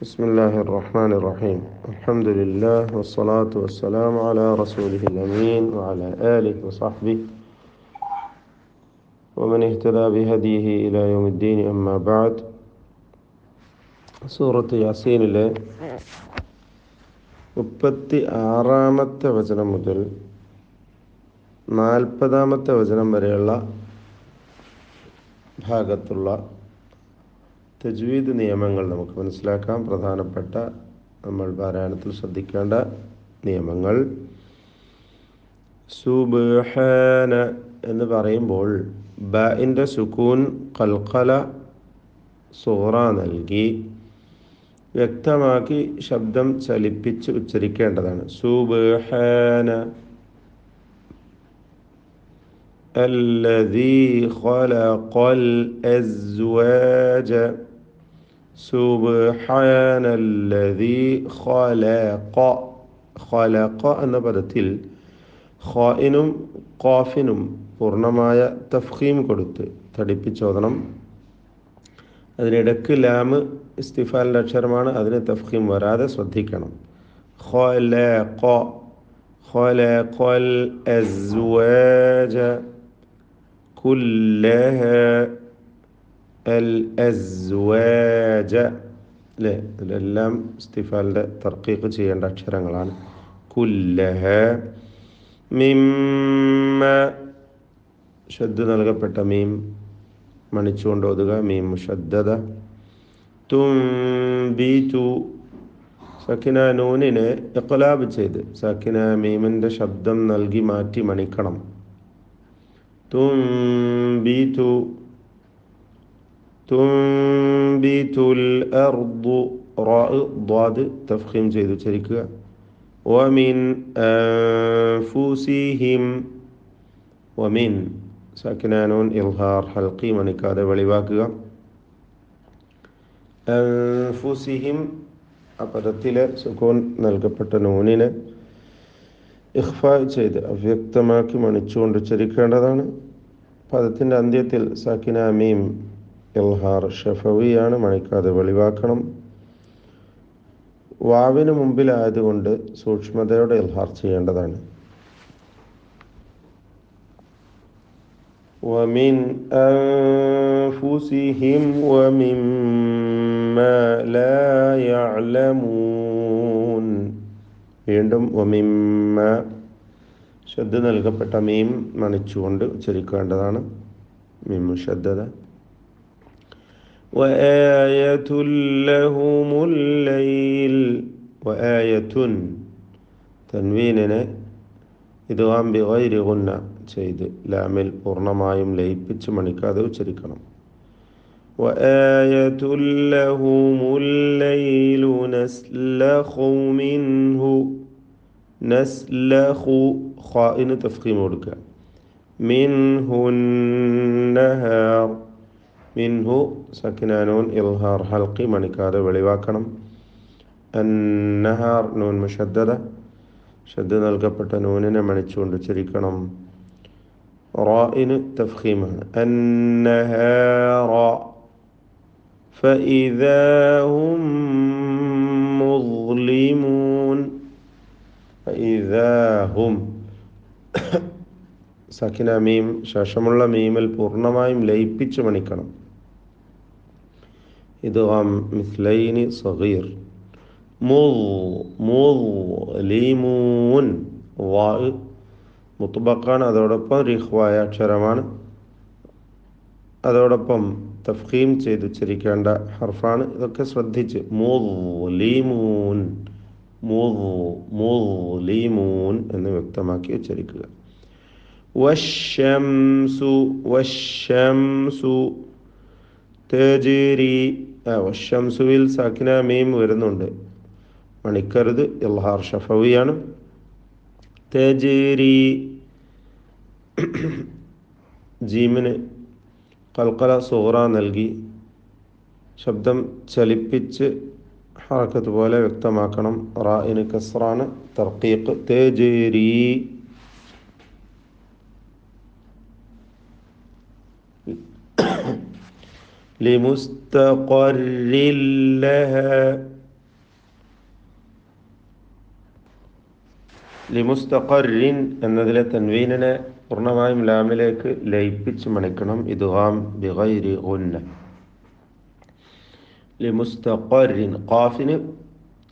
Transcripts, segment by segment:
بسم الله الرحمن الرحيم. الحمد لله والصلاة والسلام على رسوله الأمين وعلى آله وصحبه ومن اهتدى بهديه إلى يوم الدين. أما بعد. സൂറത്ത് യാസീനിലെ 36-ാമത്തെ വചനം മുതൽ 40-ാമത്തെ വചനം വരെയുള്ള ഭാഗത്തുള്ള തജ്വീദ് നിയമങ്ങൾ നമുക്ക് മനസ്സിലാക്കാം. പ്രധാനപ്പെട്ട നമ്മൾ പാരായണത്തിൽ ശ്രദ്ധിക്കേണ്ട നിയമങ്ങൾ. സുബ്ഹാന എന്ന് പറയുമ്പോൾ ബഇൻ്റെ സുകൂൻ ഖൽഖല സൂറ നൽകി വ്യക്തമാക്കി ശബ്ദം ചലിപ്പിച്ച് ഉച്ചരിക്കേണ്ടതാണ്. സുബ്ഹാന الذي خلق الأزواج سبحان الذي خلق എന്ന പദത്തിൽ ഖാഇനും ഖാഫിനും പൂർണ്ണമായ തഫ്ഖീം കൊടുത്ത് തടിപ്പിച്ചോദനം. അതിനിടക്ക് ലാമ് ഇസ്തിഫാലിൻ്റെ അക്ഷരമാണ്, അതിന് തഫ്ഖീം വരാതെ ശ്രദ്ധിക്കണം. ഖലഖൽ അസ്വാജ കുല്ലഹാ അൽ അസ്വാജ അല്ലേ, ഇതിലെല്ലാം ഇസ്തിഫാലിൻ്റെ തർക്കീഖ് ചെയ്യേണ്ട അക്ഷരങ്ങളാണ്. കുല്ലഹ മിമ്മ ഷദ്ദ് നൽകപ്പെട്ട മീം മണിച്ചുകൊണ്ട് ഓതുക. മീം മുഷദ്ദദ. തുംബിതു സക്കിന നൂനിനെ ഇഖ്ലാബ് ചെയ്ത് സക്കിന മീമിൻ്റെ ശബ്ദം നൽകി മാറ്റി മണിക്കണം. തുംബിതുൽ അർദു റാഅ് തഫ്ഖീം ചെയ്ത് ഉച്ചരിക്കുക. വമിൻ അൻഫുസിഹിം വമിൻ സക്കിന നൂൻ ഇൽഹാർ ഹൽഖി മണിക്കാതെ വെളിവാക്കുക. അൻഫുസിഹിം ആ പദത്തിലെ സുകൂൻ നൽകപ്പെട്ട നൂനിനെ ഇഖ്ഫാ ചെയ്ത് അവ്യക്തമാക്കി മണിച്ചുകൊണ്ട് ഉച്ചരിക്കേണ്ടതാണ്. പദത്തിൻ്റെ അന്ത്യത്തിൽ സാക്കിന മീം ഇൽഹാർ ഷഫവിയാണ്, മണിക്കാതെ വെളിവാക്കണം. വാവിന് മുമ്പിലായതുകൊണ്ട് സൂക്ഷ്മതയോടെ ഇൽഹാർ ചെയ്യേണ്ടതാണ്. വമിൻ അൻഫുസിഹിം വമിമ്മാ ലാ യഅലമൂൻ. വീണ്ടും വമിമ്മ ശബ്ദ നൽകപ്പെട്ട മീം മണിച്ചുകൊണ്ട് ഉച്ചരിക്കേണ്ടതാണ്. മീം മുഷദ്ദദ. വആയതുൽ ലഹുമുൽ ലൈൽ. വആയതുൻ തൻവീനിനെ ഇദ്ഗാം ബിഗൈരി ഗുന്ന ചെയ്ത് ലാമിൽ പൂർണ്ണമായും ലയിപ്പിച്ച് മണിക്കാതെ ഉച്ചരിക്കണം. വആയതുൽ ലഹുമുൽ ലൈലു നസ്ലഖു മിൻഹു. നസ്ലഖു ഖാഇന് തഫ്ഖീം കൊടുക്കുക. മിൻഹുൻ നഹാർ. മിൻഹു സക്കിന നൂൻ ഇൽഹാർ ഹൽഖി മണിക്കാതെ വെളിവാക്കണം. അന്നഹാർ നൂൻ മുഷദ്ദദ ഷദ്ദ നൽകപ്പെട്ട നൂനിനെ മണിച്ചുകൊണ്ട് ഉച്ചരിക്കണം. റാഇന് തഫ്ഖീമാണ്. അന്നഹാറ فإذا هم مظلمون. فإذا هم സക്കിന മീം ശേഷമുള്ള മീമിൽ പൂർണ്ണമായും ലയിപ്പിച്ച് മണിക്കണം. ഇദ്ഗാം മിസ്ലൈനി സഗീർ. മുദ്ലിമൂൻ വാഅ് മുത്ബഖാണ്, അതോടൊപ്പം റിഖ്വായ അക്ഷരമാണ്, അതോടൊപ്പം തഫ്ഖീം ചെയ്ത് ഉച്ചരിക്കേണ്ട ഹർഫാണ്. ഇതൊക്കെ ശ്രദ്ധിച്ച് മുദ്ലിമൂൻ മുദ്ലിമൂൻ എന്ന് വ്യക്തമാക്കി ഉച്ചരിക്കുക. വശംസു തജ്രി. വശംസുവിൽ സാക്കിന മീം വരുന്നുണ്ട്, മണിക്കരുത്, ഇൽഹാർ ഷഫവിയാണ്. തജ്രി ജീമിന് ഖൽഖല സൂറ നൽകി ശബ്ദം ചലിപ്പിച്ച് ഹറക്കത്ത് പോലെ വ്യക്തമാക്കണം. റാഇന് കസ്റാണ് തർക്കീഖ്. തജ്രി لمستقر لها ലിമുസ്തഖറിൻ എന്നതിലെ തൻവീനിനെ പൂർണ്ണമായും ലാമിലേക്ക് ലയിപ്പിച്ച് മണിക്കണം. ഇദ്ഗാം ബിഗൈരി ഗുന്ന. ലിമുസ്തഖറിൻ ഖാഫിന്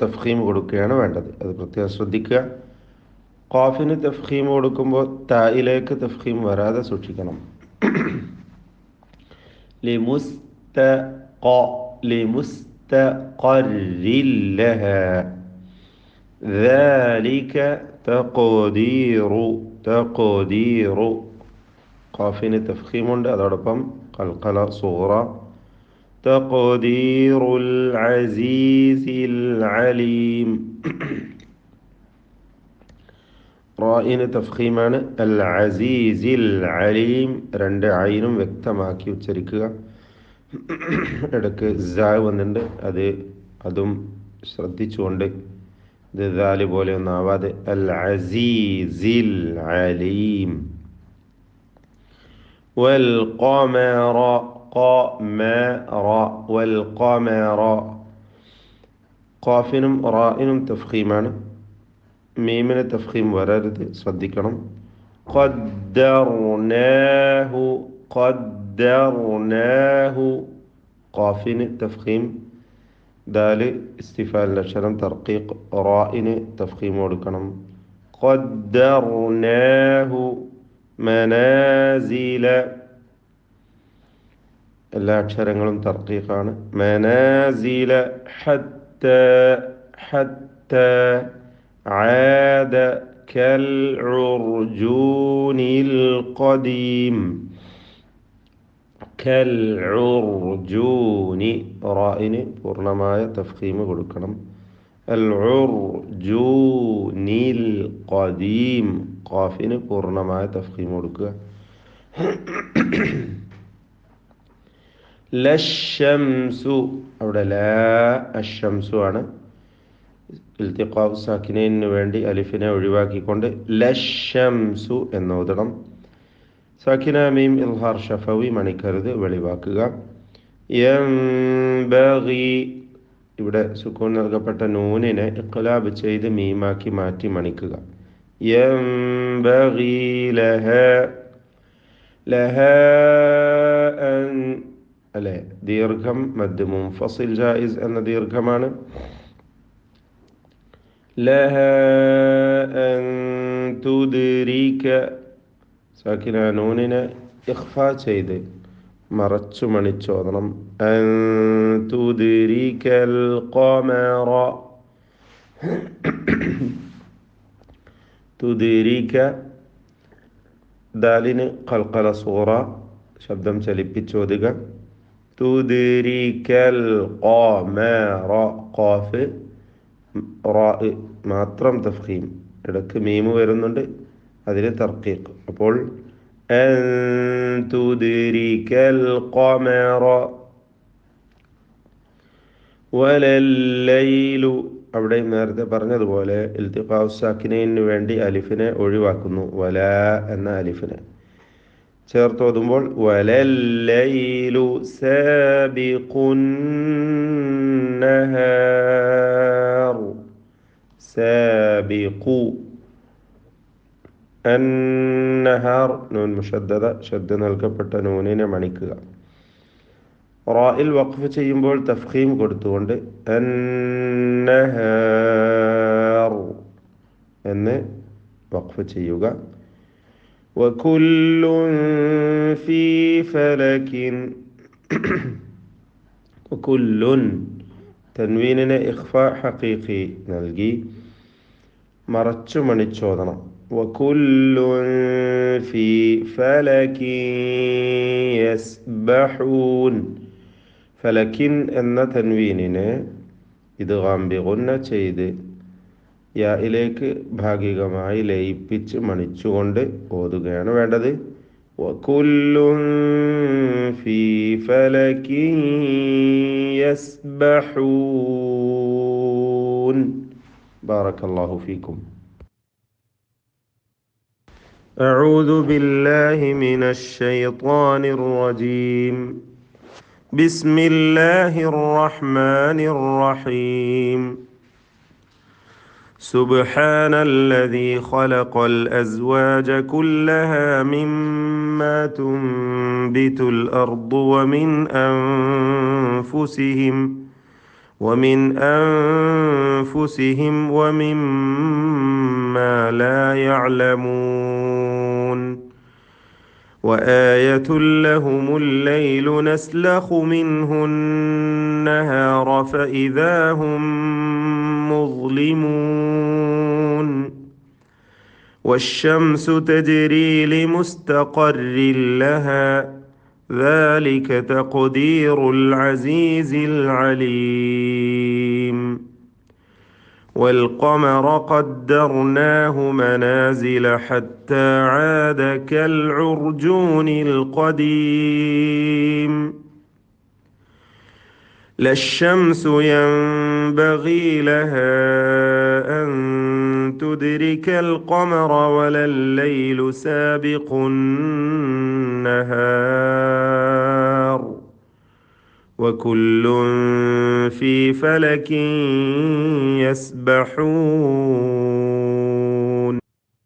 തഫ്ഖീം കൊടുക്കുകയാണ് വേണ്ടത്. അത് പ്രത്യേകം ശ്രദ്ധിക്കുക. ഖാഫിന് തഫ്ഖീം കൊടുക്കുമ്പോൾ തായിലേക്ക് തഫ്ഖീം വരാതെ സൂക്ഷിക്കണം. ലിമുസ്തഖറിൻ ലഹാ ذلك തഖ്ദീറു ഖാഫിന് തഫ്ഖീമുണ്ട്, അതോടൊപ്പം ഖൽഖല സൂറ. തഖ്ദീറുൽ അസീസിൽ അലീം. റായിന് തഫ്ഖീമാണ്. അൽ അസീസിൽ അലീം. രണ്ട് ഐനും വ്യക്തമാക്കി ഉച്ചരിക്കുക. ഇടയ്ക്ക് സാ വന്നിട്ടുണ്ട്, അതും ശ്രദ്ധിച്ചുകൊണ്ട് ഇത് ദാല് പോലെ ഒന്നും ആവാതെ അൽ അസീസിൽ അലീം. വൽ ഖമറ ഖാഫിനും റായിനും തഫ്ഖീമാണ്. മീമിന് തഫ്ഖീം വരരുത്, ശ്രദ്ധിക്കണം. ഖദ്ദർനാഹു ഖാഫിന് തഫ്ഖീം. ദാല് ഇസ്തിഫാലിൻ്റെ അക്ഷരം തർക്കീഖ്. റായിന് തഫ്ഖീം കൊടുക്കണം. ഖദ്ദർനാഹു മനാസില. എല്ലാ അക്ഷരങ്ങളും തർക്കീഖാണ്. മനാസില ഹത്ത ആദ കൽ ഉർജൂനിൽ ഖദീം. കൽ ഉർജൂനി റായിന് പൂർണ്ണമായ തഫ്ഖീം കൊടുക്കണം. അൽ ഉർജൂനിൽ ഖദീം ഖാഫിന് പൂർണ്ണമായ തഫ്ഖീം കൊടുക്കുക. ലശംസു അവിടെ ലാ അശംസു ആണ്. ഇൽത്തിഖാഉ സാക്കിനൈന് വേണ്ടി അലിഫിനെ ഒഴിവാക്കിക്കൊണ്ട് ലശംസു എന്നോദണം. സാക്കിന മീം ഇൽഹാർ ഷഫവി മണിക്കരുത്, വെളിവാക്കുക. യംബഗി ഇവിടെ സുക്കൂൻ നൽകപ്പെട്ട നൂനിനെ ഇഖ്ലാബ് ചെയ്ത് മീമാക്കി മാറ്റി മണിക്കുക. യംബഗി ലഹാ അൻ അല്ലെ ദീർഘം മദ് മുൻഫസിൽ ജായിസ് എന്ന ദീർഘമാണ്. ലഹാ അൻ തുദ്രിക സാക്കിന നൂനിനെ ഇഖ്ഫാ ചെയ്ത് മറച്ചു മണിച്ചോദണം. അൻ തുദ്രികൽ ഖമറ തുദ്രിക ദാലിന് ഖൽഖല സൂറ ശബ്ദം ചലിപ്പിച്ചോതുക. തുദ്രികൽ ഖമറ ഖാഫ് റാ മാത്രം തഫ്ഖീം. ഇടയ്ക്ക് മീമ് വരുന്നുണ്ട്, അതിന് തർക്കീഖ്. അപ്പോൾ അൻ തുദ്രികൽ ഖമറ. വലല്ലൈലു അവിടെ നേരത്തെ പറഞ്ഞതുപോലെ ഇൽത്തിഖാഉ സാക്കിനൈന് വേണ്ടി അലിഫിനെ ഒഴിവാക്കുന്നു. വലാ എന്ന അലിഫിനെ ചേർത്തോതുമ്പോൾ വലല്ലൈലു സാബിഖുൻ നഹാർ. സാബിഖു അന്നഹാർ നൂൻ മുഷദ്ദദ ശബ്ദ നൽകപ്പെട്ട നൂനിനെ മണിക്കുക. റായിൽ വഖഫ് ചെയ്യുമ്പോൾ തഫ്ഖീം കൊടുത്തുകൊണ്ട് അന്നഹാർ എന്ന് വഖഫ് ചെയ്യുക. വകുല്ലുൻ ഫീ ഫലകിൻ. വകുല്ലുൻ തൻവീനിനെ ഇഖ്ഫാ ഹഖീഖി നൽകി മറച്ചു മണിച്ചോദണം. വകുല്ലുൻ ഫീ ഫലകിൻ യസ്ബഹൂൻ. ഫലക്കിൻ എന്ന തൻവീനിനെ ഇദ്ഗാം ബിഗുന്ന ചെയ്ത് യായിലേക്ക് ഭാഗികമായി ലയിപ്പിച്ച് മണിച്ചുകൊണ്ട് ഓതുകയാണ് വേണ്ടത്. വകുല്ലുൻ ഫീ ഫലകിൻ യസ്ബഹൂൻ. ബാറക്കല്ലാഹു ഫീക്കും. അഊദു ബില്ലാഹി മിനശ് ശൈത്വാനിർ റജീം. ബിസ്മില്ലാഹിർ റഹ്മാനിർ റഹീം. سبحان الذي خلق الأزواج كلها مما تنبت الأرض ومن أنفسهم ومما لا يعلمون وآية لهم الليل نسلخ منه النهار فإذا هم مظلمون والشمس تجري لمستقر لها ذلك تقدير العزيز العليم والقمر قدرناه منازل حتى عاد كالعرجون القديم لا الشمس ينبغي لها أن تدرك القمر ولا الليل سابق النهار وكل في فلك يسبحون